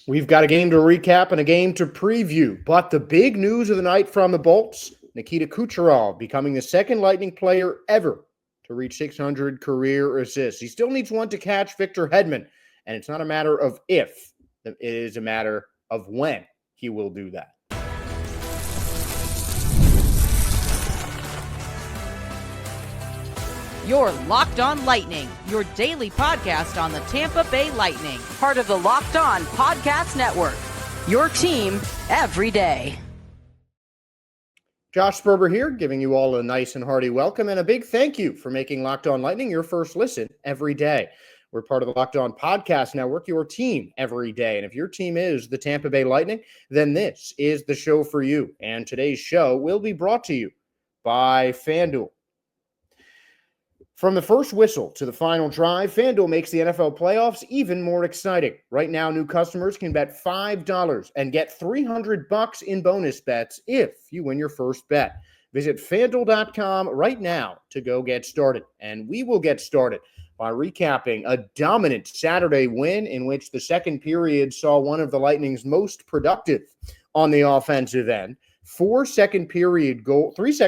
We've got a game to recap and a game to preview, but the big news of the night from the Bolts, Nikita Kucherov becoming the second Lightning player ever to reach 600 career assists. He still needs one to catch Victor Hedman, and it's not a matter of if, it is a matter of when he will do that. You're Locked On Lightning, your daily podcast on the Tampa Bay Lightning, part of the Locked On Podcast Network, your team every day. Josh Sperber here, giving you all a nice and hearty welcome and a big thank you for making Locked On Lightning your first listen every day. We're part of the Locked On Podcast Network, your team every day. And if your team is the Tampa Bay Lightning, then this is the show for you. And today's show will be brought to you by FanDuel. From the first whistle to the final drive, FanDuel makes the NFL playoffs even more exciting. Right now, new customers can bet $5 and get $300 in bonus bets if you win your first bet. Visit FanDuel.com right now to go get started. And we will get started by recapping a dominant Saturday win in which the second period saw one of the Lightning's most productive on the offensive end. 4 second period goals, as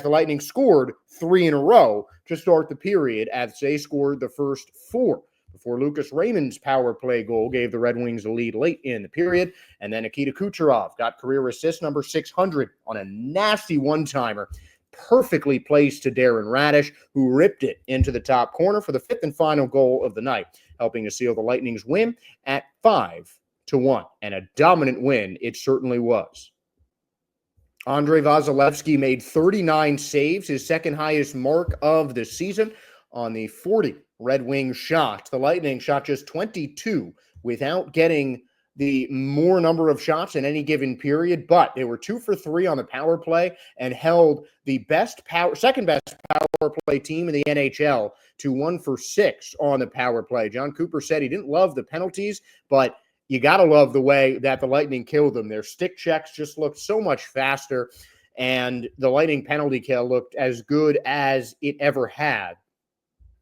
the Lightning scored 3 in a row to start the period as they scored the first 4 before Lucas Raymond's power play goal gave the Red Wings a lead late in the period. And then Nikita Kucherov got career assist number 600 on a nasty one-timer, perfectly placed to Darren Radish, who ripped it into the top corner for the 5th and final goal of the night, helping to seal the Lightning's win at 5-1, and a dominant win it certainly was. Andrei Vasilevskiy made 39 saves, his second highest mark of the season, on the 40 Red Wings shots. The Lightning shot just 22 without getting the more number of shots in any given period, but they were 2 for 3 on the power play and held the second best power play team in the NHL to 1 for 6 on the power play. John Cooper said he didn't love the penalties, but you got to love the way that the Lightning killed them. Their stick checks just looked so much faster, and the Lightning penalty kill looked as good as it ever had.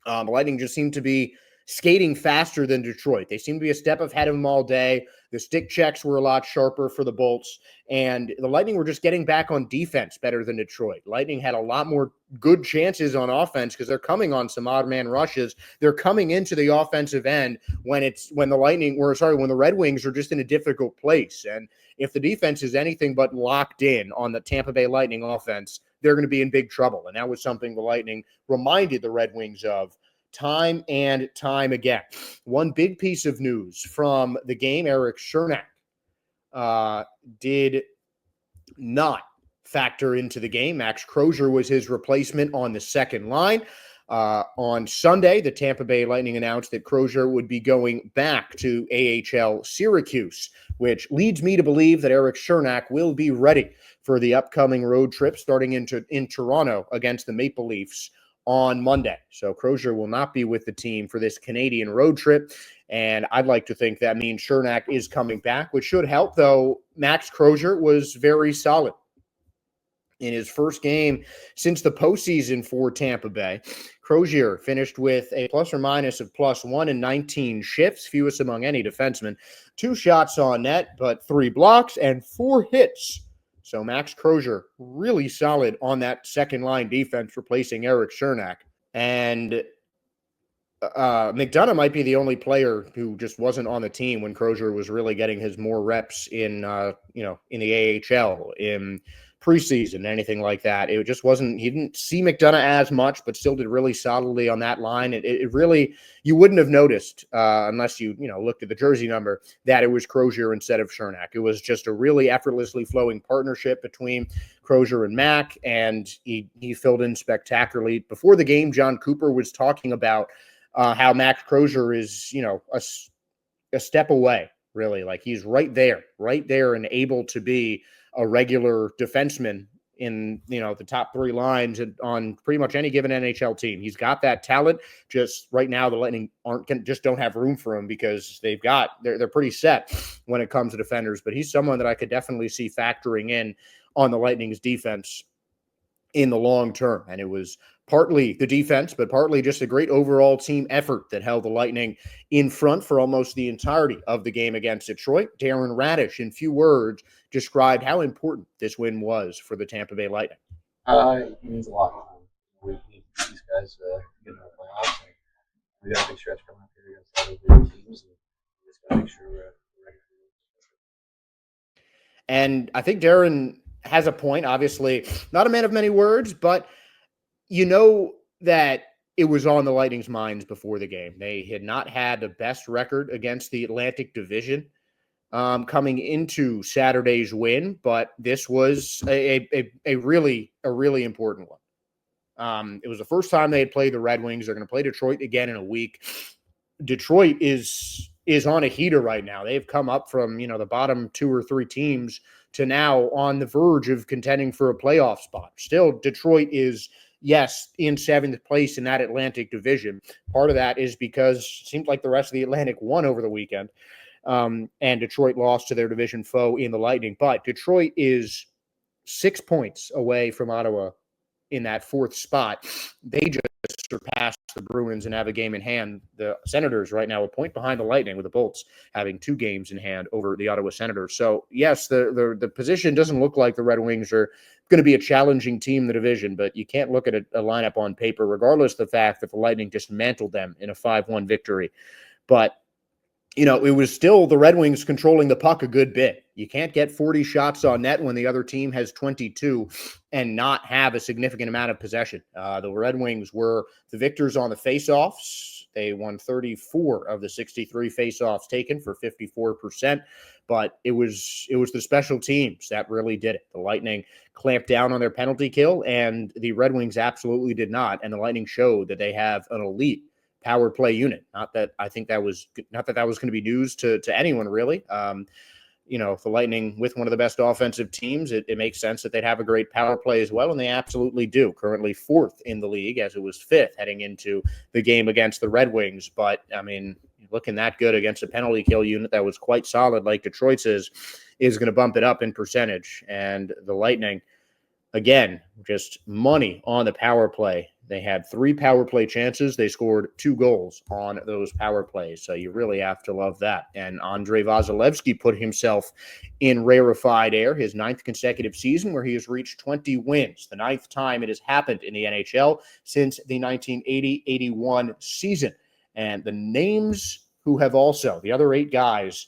The Lightning just seemed to be skating faster than Detroit. They seemed to be a step ahead of them all day. The stick checks were a lot sharper for the Bolts, and the Lightning were just getting back on defense better than Detroit. Lightning had a lot more good chances on offense because they're coming on some odd man rushes. They're coming into the offensive end when the Red Wings are just in a difficult place. And if the defense is anything but locked in on the Tampa Bay Lightning offense, they're going to be in big trouble. And that was something the Lightning reminded the Red Wings of time and time again. One big piece of news from the game, Erik Cernak did not factor into the game. Max Crozier was his replacement on the second line. On Sunday, the Tampa Bay Lightning announced that Crozier would be going back to AHL Syracuse, which leads me to believe that Erik Cernak will be ready for the upcoming road trip starting in Toronto against the Maple Leafs on Monday. So Crozier will not be with the team for this Canadian road trip, and I'd like to think that means Cernak is coming back, which should help, though Max Crozier was very solid in his first game since the postseason for Tampa Bay. Crozier finished with a plus or minus of +1 in 19 shifts, fewest among any defenseman. 2 shots on net, but 3 blocks and 4 hits. So Max Crozier really solid on that second line defense, replacing Erik Cernak. And McDonough might be the only player who just wasn't on the team when Crozier was really getting his more reps in the AHL in preseason, anything like that. It just wasn't, he didn't see McDonough as much, but still did really solidly on that line. It really, you wouldn't have noticed unless you looked at the jersey number that it was Crozier instead of Cernak. It was just a really effortlessly flowing partnership between Crozier and Mac, and he filled in spectacularly. Before the game, John Cooper was talking about how Max Crozier is, a step away, really. Like he's right there and able to be a regular defenseman in, the top 3 lines on pretty much any given NHL team. He's got that talent. Just right now, the Lightning don't have room for him because they're pretty set when it comes to defenders, but he's someone that I could definitely see factoring in on the Lightning's defense in the long term. And it was partly the defense, but partly just a great overall team effort that held the Lightning in front for almost the entirety of the game against Detroit. Darren Radish, in few words, described how important this win was for the Tampa Bay Lightning. It means a lot. We need these guys get in the playoffs. And we got a big stretch coming up here against other big teams. And we just got to make sure we're ready for it. And I think Darren has a point. Obviously, not a man of many words, but you know that it was on the Lightning's minds before the game. They had not had the best record against the Atlantic Division coming into Saturday's win, but this was a really important one. It was the first time they had played the Red Wings. They're going to play Detroit again in a week. Detroit is on a heater right now. They've come up from, the bottom 2 or 3 teams to now on the verge of contending for a playoff spot. Still, Detroit is, yes, in 7th place in that Atlantic Division. Part of that is because it seemed like the rest of the Atlantic won over the weekend, and Detroit lost to their division foe in the Lightning. But Detroit is 6 points away from Ottawa in that 4th spot. They just surpassed the Bruins and have a game in hand. The Senators right now a point behind the Lightning, with the Bolts having 2 games in hand over the Ottawa Senators. So yes, the position doesn't look like the Red Wings are going to be a challenging team in the division, but you can't look at a lineup on paper, regardless of the fact that the Lightning dismantled them in a 5-1 victory. But it was still the Red Wings controlling the puck a good bit. You can't get 40 shots on net when the other team has 22 and not have a significant amount of possession. The Red Wings were the victors on the faceoffs. They won 34 of the 63 faceoffs taken for 54%, but it was the special teams that really did it. The Lightning clamped down on their penalty kill, and the Red Wings absolutely did not. And the Lightning showed that they have an elite power play unit. Not that that was going to be news to anyone, really. The Lightning, with one of the best offensive teams, it makes sense that they'd have a great power play as well, and they absolutely do. Currently 4th in the league, as it was 5th heading into the game against the Red Wings. But, looking that good against a penalty kill unit that was quite solid, like Detroit's is going to bump it up in percentage. And the Lightning, again, just money on the power play. They had 3 power play chances. They scored 2 goals on those power plays. So you really have to love that. And Andrei Vasilevskiy put himself in rarefied air, his 9th consecutive season, where he has reached 20 wins, the 9th time it has happened in the NHL since the 1980-81 season. And the names who have also, the other 8 guys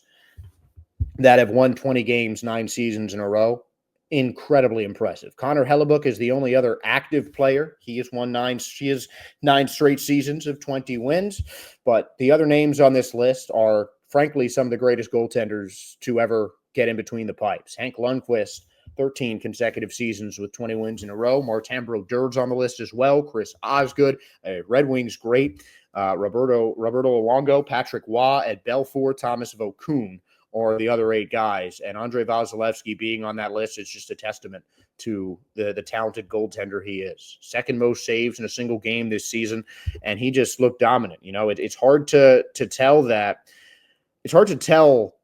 that have won 20 games, 9 seasons in a row, incredibly impressive. Connor Hellebuck is the only other active player. He has won 9 straight seasons of 20 wins. But the other names on this list are, frankly, some of the greatest goaltenders to ever get in between the pipes. Hank Lundqvist, 13 consecutive seasons with 20 wins in a row. Martin Brodeurs on the list as well. Chris Osgood, a Red Wings great. Roberto Luongo, Patrick Waugh, Ed Belfour, Thomas Vokoun are the other 8 guys. And Andrei Vasilevskiy being on that list is just a testament to the talented goaltender he is. 2nd most saves in a single game this season, and he just looked dominant. It's hard to tell that. It's hard to tell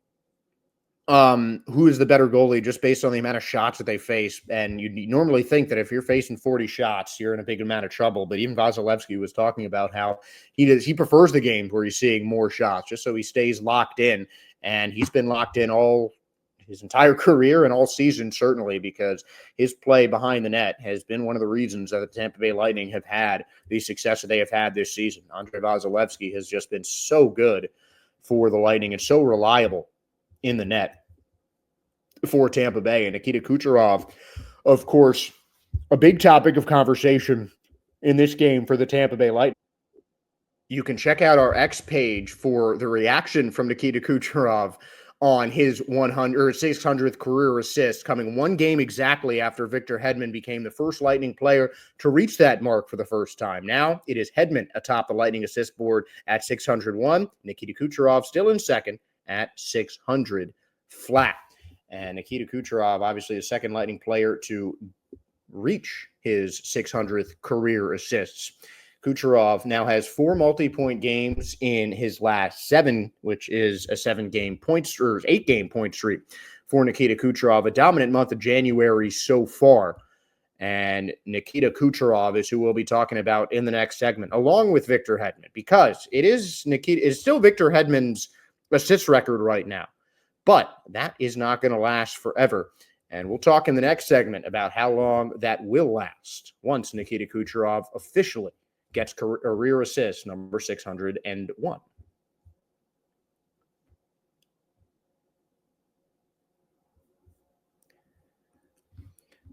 who is the better goalie just based on the amount of shots that they face. And you normally think that if you're facing 40 shots, you're in a big amount of trouble. But even Vasilevskiy was talking about how he prefers the games where he's seeing more shots, just so he stays locked in. And he's been locked in all his entire career and all season, certainly, because his play behind the net has been one of the reasons that the Tampa Bay Lightning have had the success that they have had this season. Andrei Vasilevskiy has just been so good for the Lightning and so reliable in the net for Tampa Bay. And Nikita Kucherov, of course, a big topic of conversation in this game for the Tampa Bay Lightning. You can check out our X page for the reaction from Nikita Kucherov on his 600th career assist, coming 1 game exactly after Victor Hedman became the first Lightning player to reach that mark for the first time. Now it is Hedman atop the Lightning assist board at 601. Nikita Kucherov still in second at 600 flat. And Nikita Kucherov, obviously the second Lightning player to reach his 600th career assists. Kucherov now has 4 multi-point games in his last 7, which is a 8-game point streak for Nikita Kucherov. A dominant month of January so far. And Nikita Kucherov is who we'll be talking about in the next segment, along with Victor Hedman, because it's still Victor Hedman's assist record right now. But that is not going to last forever. And we'll talk in the next segment about how long that will last once Nikita Kucherov officially gets career assist number 601.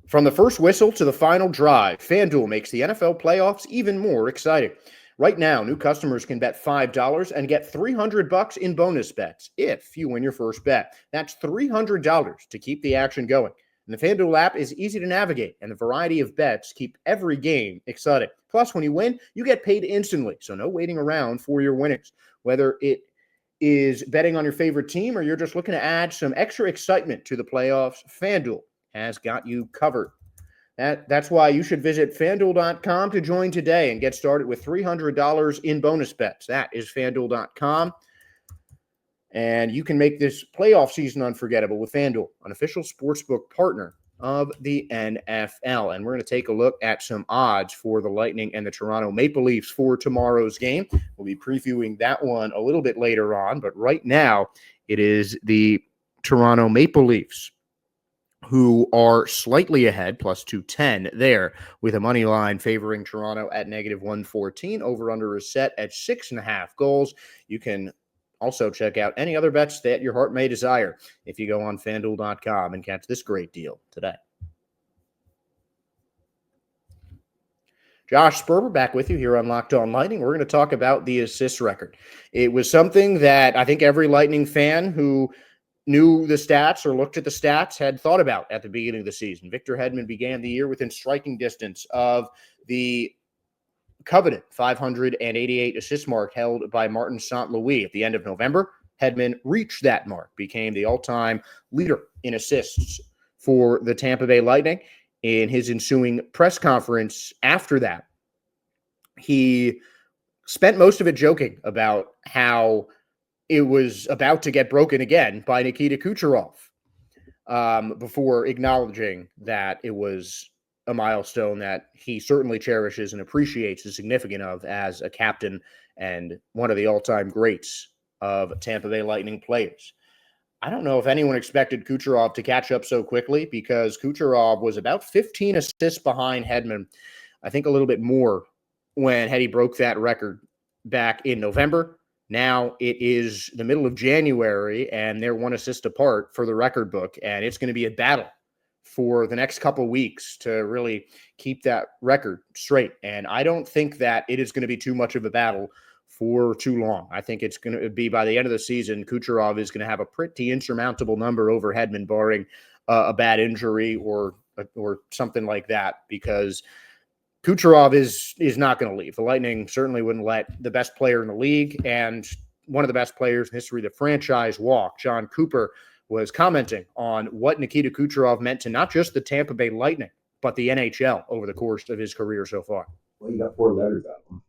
From the first whistle to the final drive, FanDuel makes the NFL playoffs even more exciting. Right now, new customers can bet $5 and get $300 in bonus bets if you win your first bet. That's $300 to keep the action going. And the FanDuel app is easy to navigate, and the variety of bets keep every game exciting. Plus, when you win, you get paid instantly, so no waiting around for your winnings. Whether it is betting on your favorite team or you're just looking to add some extra excitement to the playoffs, FanDuel has got you covered. That's why you should visit FanDuel.com to join today and get started with $300 in bonus bets. That is FanDuel.com. And you can make this playoff season unforgettable with FanDuel, an official sportsbook partner of the NFL. And we're going to take a look at some odds for the Lightning and the Toronto Maple Leafs for tomorrow's game. We'll be previewing that one a little bit later on, but right now it is the Toronto Maple Leafs who are slightly ahead, plus 210 there, with a money line favoring Toronto at negative 114. Over-under is set at 6.5 goals. You can also check out any other bets that your heart may desire if you go on FanDuel.com and catch this great deal today. Josh Sperber back with you here on Locked On Lightning. We're going to talk about the assist record. It was something that I think every Lightning fan who knew the stats or looked at the stats had thought about at the beginning of the season. Victor Hedman began the year within striking distance of the coveted 588 assist mark held by Martin St. Louis at the end of November. Hedman reached that mark, became the all-time leader in assists for the Tampa Bay Lightning. In his ensuing press conference after that, he spent most of it joking about how it was about to get broken again by Nikita Kucherov before acknowledging that it was a milestone that he certainly cherishes and appreciates the significance of as a captain and one of the all-time greats of Tampa Bay Lightning players. I don't know if anyone expected Kucherov to catch up so quickly because Kucherov was about 15 assists behind Hedman, I think a little bit more when Heddy broke that record back in November. Now it is the middle of January, and they're one assist apart for the record book, and it's going to be a battle for the next couple weeks to really keep that record straight. And I don't think that it is going to be too much of a battle for too long. I think it's going to be by the end of the season, Kucherov is going to have a pretty insurmountable number over Hedman, barring a bad injury or something like that, because Kucherov is not going to leave. The Lightning certainly wouldn't let the best player in the league and one of the best players in history of the franchise walk. John Cooper was commenting on what Nikita Kucherov meant to not just the Tampa Bay Lightning, but the NHL over the course of his career so far. Well, you got 4 letters out of him.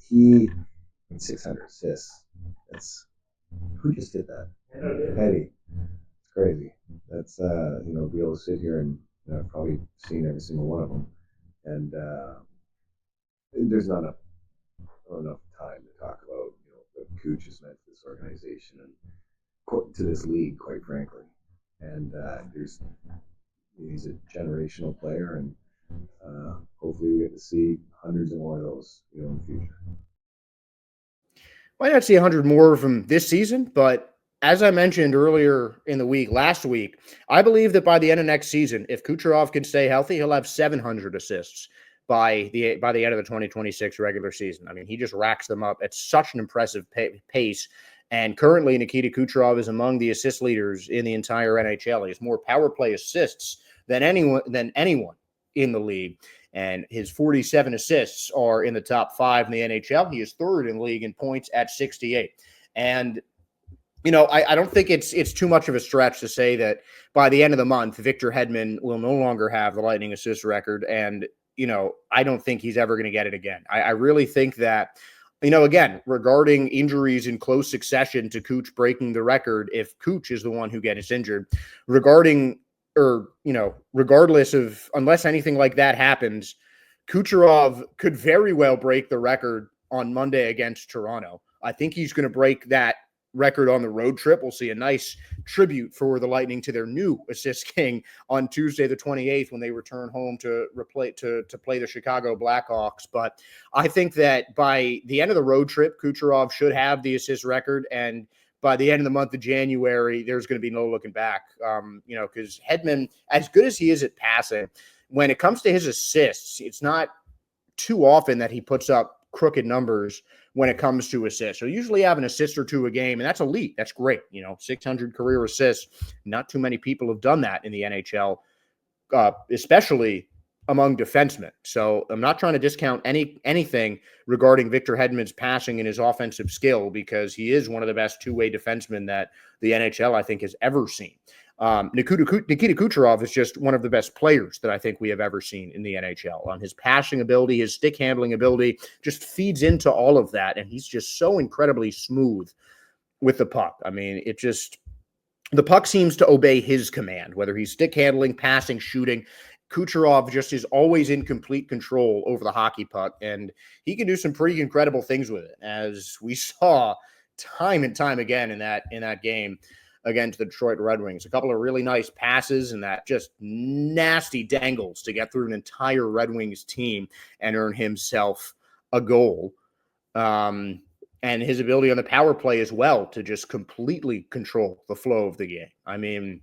He had 600 assists. Who just did that? Heddy. It's crazy. That's be able to sit here and I've probably seen every single one of them, and there's not enough time to talk about what Kuch has meant to this organization and to this league, quite frankly. And he's a generational player, and hopefully we get to see hundreds of more of those in the future. Might not see 100 more of them this season, but as I mentioned earlier in the week, last week, I believe that by the end of next season, if Kucherov can stay healthy, he'll have 700 assists by the end of the 2026 regular season. I mean, he just racks them up at such an impressive pace. And currently, Nikita Kucherov is among the assist leaders in the entire NHL. He has more power play assists than anyone in the league. And his 47 assists are in the top 5 in the NHL. He is third in the league in points at 68. And I don't think it's too much of a stretch to say that by the end of the month, Victor Hedman will no longer have the Lightning assist record. And, I don't think he's ever going to get it again. I really think that, again, regarding injuries in close succession to Kuch breaking the record, if Kuch is the one who gets injured, regarding or, regardless of, unless anything like that happens, Kucherov could very well break the record on Monday against Toronto. I think he's going to break that record on the road trip. We'll see a nice tribute for the Lightning to their new assist king on Tuesday the 28th when they return home to play the Chicago Blackhawks. But I think that by the end of the road trip, Kucherov should have the assist record, and by the end of the month of January, there's going to be no looking back. Because Hedman, as good as he is at passing, when it comes to his assists, it's not too often that he puts up crooked numbers when it comes to assists. So usually have an assist or two a game, and that's elite. That's great. 600 career assists. Not too many people have done that in the NHL, especially among defensemen. So I'm not trying to discount anything regarding Victor Hedman's passing and his offensive skill, because he is one of the best two-way defensemen that the NHL, I think, has ever seen. Nikita Kucherov is just one of the best players that I think we have ever seen in the NHL. His passing ability, his stick handling ability just feeds into all of that, and he's just so incredibly smooth with the puck. I mean, the puck seems to obey his command, whether he's stick handling, passing, shooting. Kucherov just is always in complete control over the hockey puck, and he can do some pretty incredible things with it, as we saw time and time again in that game against the Detroit Red Wings. A couple of really nice passes and that just nasty dangles to get through an entire Red Wings team and earn himself a goal. And his ability on the power play as well to just completely control the flow of the game. I mean,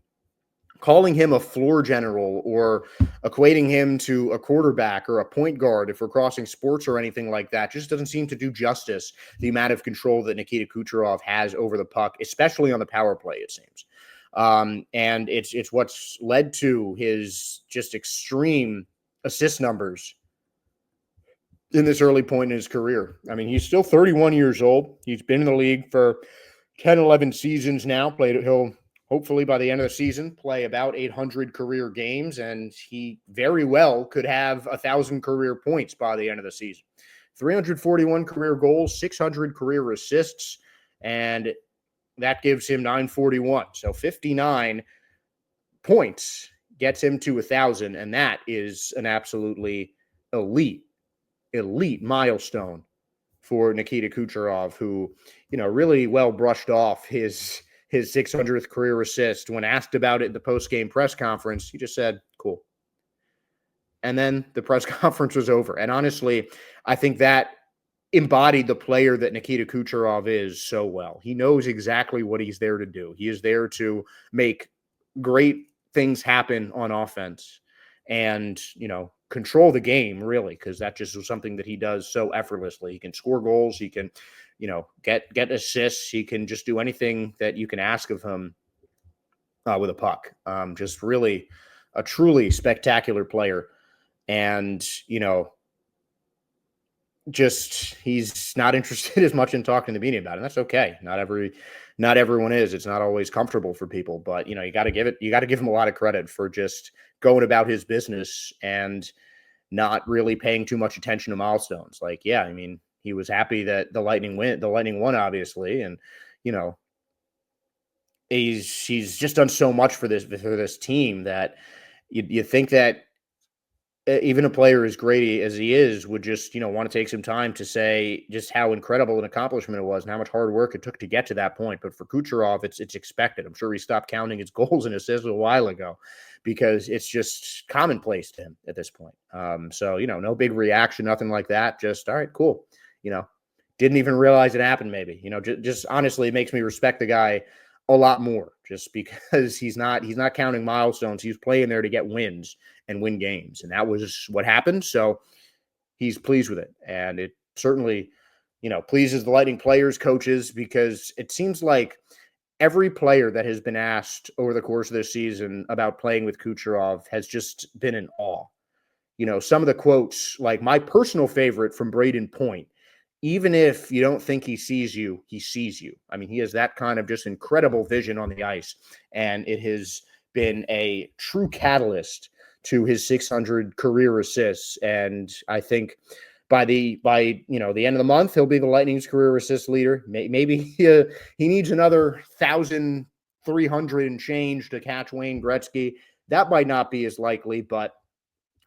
calling him a floor general or equating him to a quarterback or a point guard if we're crossing sports or anything like that just doesn't seem to do justice the amount of control that Nikita Kucherov has over the puck, especially on the power play, it seems. And it's what's led to his just extreme assist numbers in this early point in his career. I mean, he's still 31 years old. He's been in the league for 10, 11 seasons now. He'll hopefully by the end of the season play about 800 career games, and he very well could have 1,000 career points by the end of the season. 341 career goals, 600 career assists, and that gives him 941. So 59 points gets him to 1,000, and that is an absolutely elite milestone for Nikita Kucherov, who, really well brushed off his 600th career assist. When asked about it at the post-game press conference, he just said, cool. And then the press conference was over. And honestly, I think that embodied the player that Nikita Kucherov is so well. He knows exactly what he's there to do. He is there to make great things happen on offense and, control the game, really, because that just was something that he does so effortlessly. He can score goals. He can, get assists. He can just do anything that you can ask of him with a puck. Just really a truly spectacular player. And, just he's not interested as much in talking to the media about it. And that's okay. Not everyone is. It's not always comfortable for people, but you got to give him a lot of credit for just going about his business and not really paying too much attention to milestones. Like, yeah, I mean, he was happy that the Lightning won, obviously, and he's just done so much for this team that you think that even a player as great as he is would just, want to take some time to say just how incredible an accomplishment it was and how much hard work it took to get to that point. But for Kucherov, it's expected. I'm sure he stopped counting his goals and assists a while ago because it's just commonplace to him at this point. So, no big reaction, nothing like that. Just, all right, cool. Didn't even realize it happened maybe. Just honestly, it makes me respect the guy a lot more just because he's not counting milestones. He's playing there to get wins and win games. And that was what happened. So he's pleased with it. And it certainly, pleases the Lightning players, coaches, because it seems like every player that has been asked over the course of this season about playing with Kucherov has just been in awe. Some of the quotes, like my personal favorite from Braden Point, even if you don't think he sees you, he sees you. I mean, he has that kind of just incredible vision on the ice, and it has been a true catalyst to his 600 career assists. And I think by the end of the month, he'll be the Lightning's career assist leader. Maybe he needs another 1,300 and change to catch Wayne Gretzky. that might not be as likely, but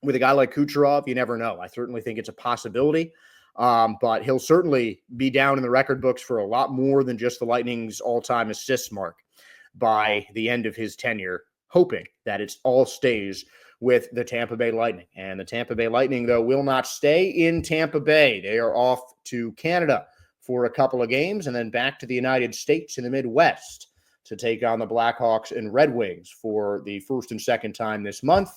with a guy like Kucherov, you never know. I certainly think it's a possibility, but he'll certainly be down in the record books for a lot more than just the Lightning's all-time assist mark by the end of his tenure, hoping that it all stays with the Tampa Bay Lightning. And the Tampa Bay Lightning, though, will not stay in Tampa Bay. They are off to Canada for a couple of games and then back to the United States in the Midwest to take on the Blackhawks and Red Wings for the first and second time this month.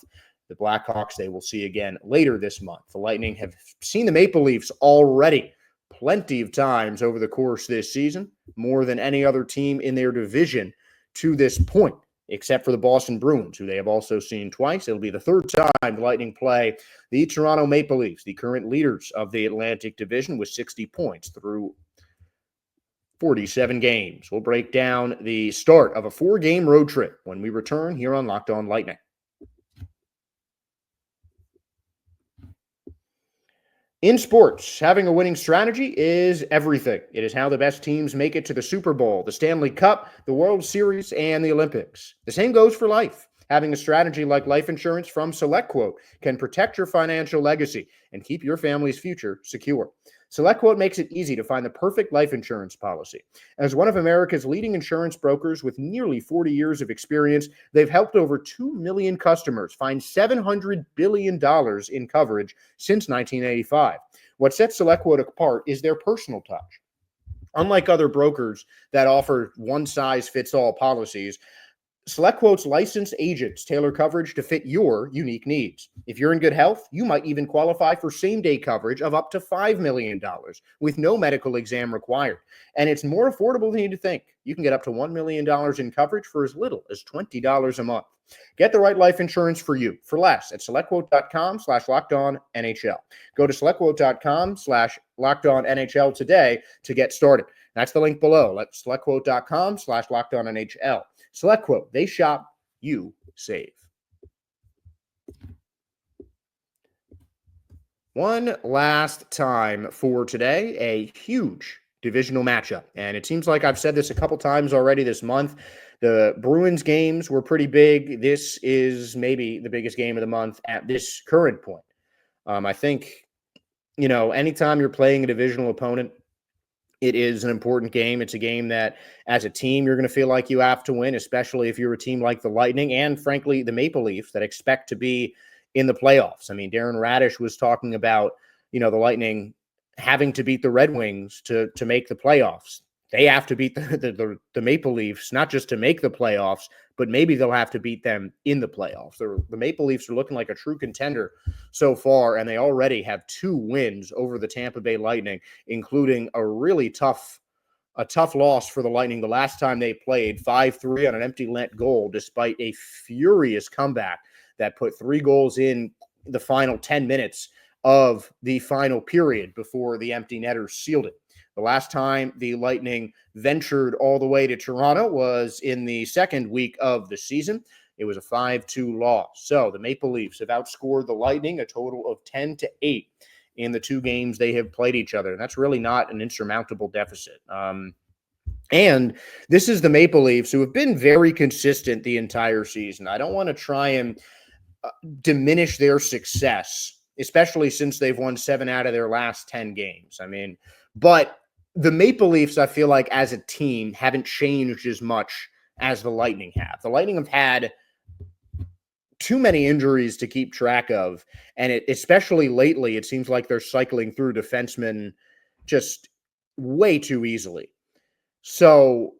The Blackhawks they will see again later this month. The Lightning have seen the Maple Leafs already plenty of times over the course this season, more than any other team in their division to this point, except for the Boston Bruins, who they have also seen twice. It'll be the third time the Lightning play the Toronto Maple Leafs, the current leaders of the Atlantic Division with 60 points through 47 games. We'll break down the start of a 4-game road trip when we return here on Locked On Lightning. In sports, having a winning strategy is everything. It is how the best teams make it to the Super Bowl, the Stanley Cup, the World Series, and the Olympics. The same goes for life. Having a strategy like life insurance from SelectQuote can protect your financial legacy and keep your family's future secure. SelectQuote makes it easy to find the perfect life insurance policy. As one of America's leading insurance brokers with nearly 40 years of experience, they've helped over 2 million customers find $700 billion in coverage since 1985. What sets SelectQuote apart is their personal touch. Unlike other brokers that offer one-size-fits-all policies, SelectQuote's licensed agents tailor coverage to fit your unique needs. If you're in good health, you might even qualify for same-day coverage of up to $5 million with no medical exam required. And it's more affordable than you'd think. You can get up to $1 million in coverage for as little as $20 a month. Get the right life insurance for you for less at SelectQuote.com/LockedOnNHL. Go to SelectQuote.com/LockedOnNHL today to get started. That's the link below. SelectQuote.com/LockedOnNHL. SelectQuote, they shop, you save. One last time for today, a huge divisional matchup. And it seems like I've said this a couple times already this month. The Bruins games were pretty big. This is maybe the biggest game of the month at this current point. I think, anytime you're playing a divisional opponent, it is an important game. It's a game that, as a team, you're going to feel like you have to win, especially if you're a team like the Lightning and, frankly, the Maple Leafs that expect to be in the playoffs. I mean, Darren Radish was talking about, the Lightning having to beat the Red Wings to make the playoffs. They have to beat the Maple Leafs, not just to make the playoffs, but maybe they'll have to beat them in the playoffs. The Maple Leafs are looking like a true contender so far, and they already have 2 wins over the Tampa Bay Lightning, including a really tough loss for the Lightning the last time they played, 5-3 on an empty net goal, despite a furious comeback that put 3 goals in the final 10 minutes of the final period before the empty netters sealed it. The last time the Lightning ventured all the way to Toronto was in the second week of the season. It was a 5-2 loss. So the Maple Leafs have outscored the Lightning a total of 10-8 in the 2 games they have played each other. And that's really not an insurmountable deficit. And this is the Maple Leafs, who have been very consistent the entire season. I don't want to try and diminish their success, especially since they've won 7 out of their last 10 games. But the Maple Leafs, I feel like, as a team, haven't changed as much as the Lightning have. The Lightning have had too many injuries to keep track of, and especially lately, it seems like they're cycling through defensemen just way too easily. So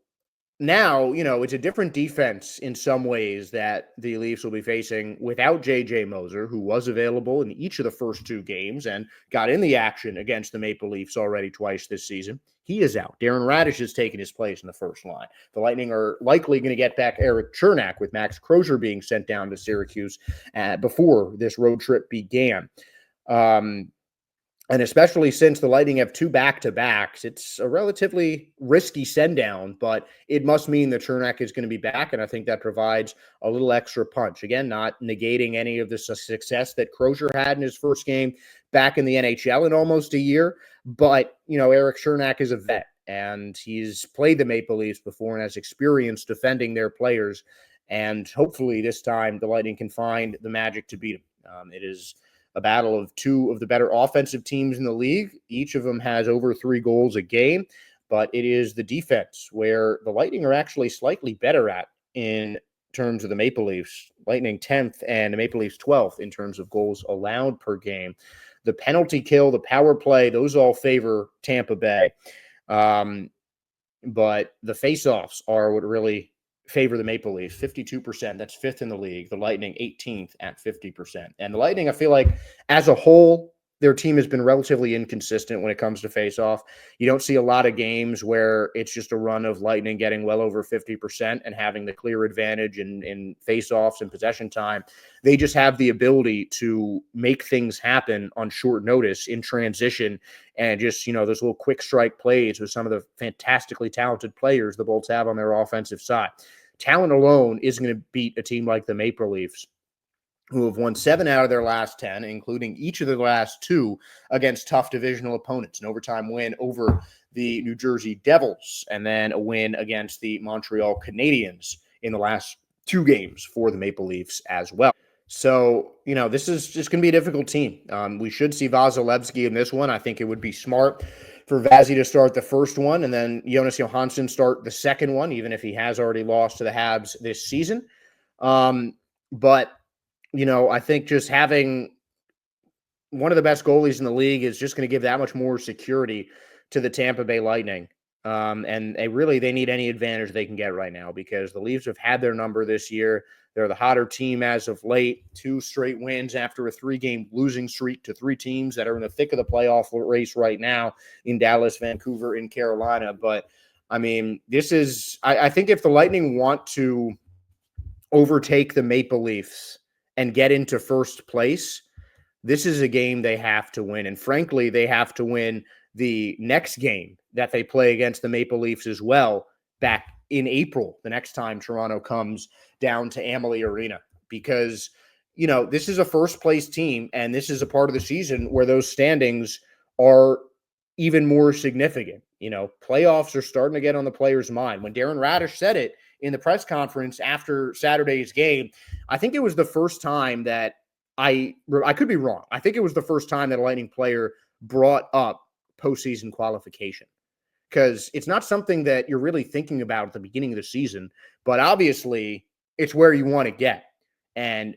now, it's a different defense in some ways that the Leafs will be facing without J.J. Moser, who was available in each of the first 2 games and got in the action against the Maple Leafs already twice this season. He is out. Darren Radish has taken his place in the first line. The Lightning are likely going to get back Eric Chernak, with Max Crozier being sent down to Syracuse before this road trip began. And especially since the Lightning have 2 back-to-backs, it's a relatively risky send-down, but it must mean that Chernak is going to be back, and I think that provides a little extra punch. Again, not negating any of the success that Crozier had in his first game back in the NHL in almost a year, but, Eric Chernak is a vet, and he's played the Maple Leafs before and has experience defending their players And hopefully this time the Lightning can find the magic to beat them. It is a battle of two of the better offensive teams in the league. Each of them has over 3 goals a game, but it is the defense where the Lightning are actually slightly better at in terms of the Maple Leafs. Lightning 10th and the Maple Leafs 12th in terms of goals allowed per game. The penalty kill, the power play, those all favor Tampa Bay. But the faceoffs are what really favor the Maple Leafs. 52%. That's 5th in the league. The Lightning 18th at 50%. And the Lightning, I feel like as a whole, their team has been relatively inconsistent when it comes to faceoff. You don't see a lot of games where it's just a run of Lightning getting well over 50% and having the clear advantage in faceoffs and possession time. They just have the ability to make things happen on short notice in transition and just, those little quick strike plays with some of the fantastically talented players the Bolts have on their offensive side. Talent alone isn't going to beat a team like the Maple Leafs, who have won 7 out of their last 10, including each of the last 2 against tough divisional opponents. An overtime win over the New Jersey Devils, and then a win against the Montreal Canadiens in the last 2 games for the Maple Leafs as well. So, this is just going to be a difficult team. We should see Vasilevskiy in this one. I think it would be smart for Vazzy to start the first one, and then Jonas Johansson start the second one, even if he has already lost to the Habs this season. But I think just having one of the best goalies in the league is just going to give that much more security to the Tampa Bay Lightning. And they need any advantage they can get right now because the Leafs have had their number this year. They're the hotter team as of late. 2 straight wins after a 3-game losing streak to 3 teams that are in the thick of the playoff race right now in Dallas, Vancouver, and Carolina. But, I think if the Lightning want to overtake the Maple Leafs and get into first place, this is a game they have to win. And frankly, they have to win the next game that they play against the Maple Leafs as well back in April, the next time Toronto comes down to Amalie Arena. Because, this is a first-place team, and this is a part of the season where those standings are even more significant. Playoffs are starting to get on the players' mind. When Darren Radish said it in the press conference after Saturday's game, I think it was the first time that I could be wrong. I think it was the first time that a Lightning player brought up postseason qualification, because it's not something that you're really thinking about at the beginning of the season, but obviously it's where you want to get. And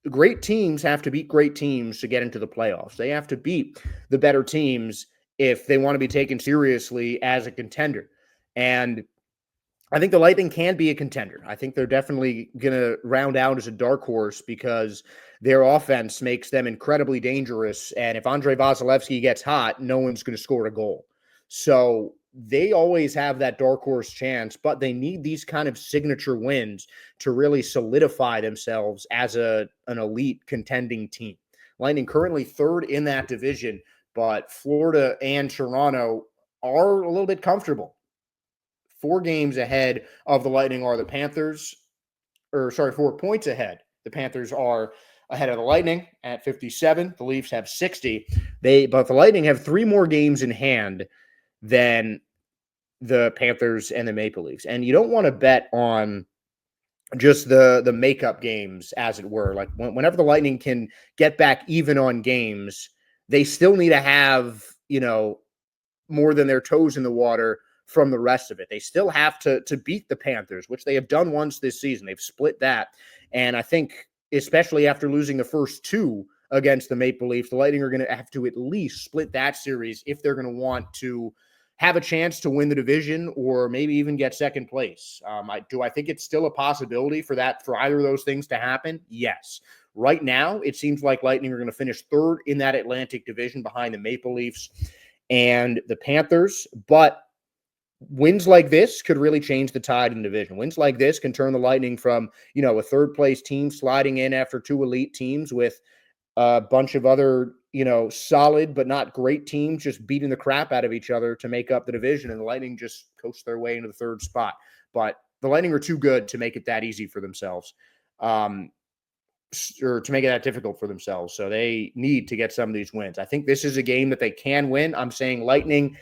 great teams have to beat great teams to get into the playoffs. They have to beat the better teams if they want to be taken seriously as a contender. And I think the Lightning can be a contender. I think they're definitely going to round out as a dark horse because their offense makes them incredibly dangerous. And if Andrei Vasilevskiy gets hot, no one's going to score a goal. So they always have that dark horse chance, but they need these kind of signature wins to really solidify themselves as an elite contending team. Lightning currently 3rd in that division, but Florida and Toronto are a little bit comfortable. 4 games ahead of the Lightning are the Panthers, 4 points ahead. The Panthers are ahead of the Lightning at 57. The Leafs have 60. But the Lightning have 3 more games in hand than the Panthers and the Maple Leafs. And you don't want to bet on just the makeup games, as it were. Like whenever the Lightning can get back even on games, they still need to have, more than their toes in the water from the rest of it. They still have to beat the Panthers, which they have done once this season. They've split that. And I think, especially after losing the first 2 against the Maple Leafs, the Lightning are going to have to at least split that series if they're going to want to have a chance to win the division or maybe even get second place. I think it's still a possibility for either of those things to happen? Yes. Right now, it seems like Lightning are going to finish 3rd in that Atlantic division behind the Maple Leafs and the Panthers, but wins like this could really change the tide in the division. Wins like this can turn the Lightning from, a 3rd place team sliding in after 2 elite teams with a bunch of other, solid but not great teams just beating the crap out of each other to make up the division, and the Lightning just coast their way into the 3rd spot. But the Lightning are too good to make it that easy for themselves, or to make it that difficult for themselves. So they need to get some of these wins. I think this is a game that they can win. I'm saying Lightning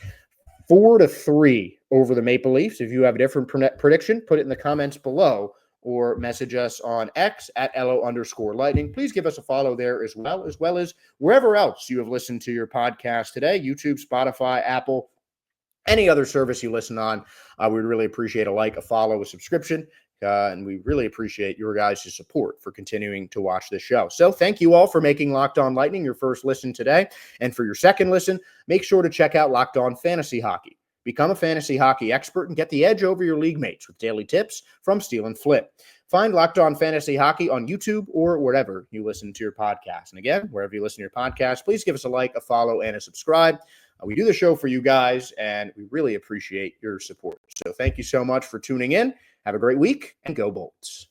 4-3 over the Maple Leafs. If you have a different prediction, put it in the comments below. or message us on X at LO_lightning. Please give us a follow there as well as wherever else you have listened to your podcast today, YouTube, Spotify, Apple, any other service you listen on. We'd really appreciate a like, a follow, a subscription. And we really appreciate your guys' support for continuing to watch this show. So thank you all for making Locked On Lightning your first listen today. And for your second listen, make sure to check out Locked On Fantasy Hockey. Become a fantasy hockey expert and get the edge over your league mates with daily tips from Steal and Flip. Find Locked On Fantasy Hockey on YouTube or wherever you listen to your podcast. And again, wherever you listen to your podcast, please give us a like, a follow, and a subscribe. We do the show for you guys, and we really appreciate your support. So thank you so much for tuning in. Have a great week, and go Bolts.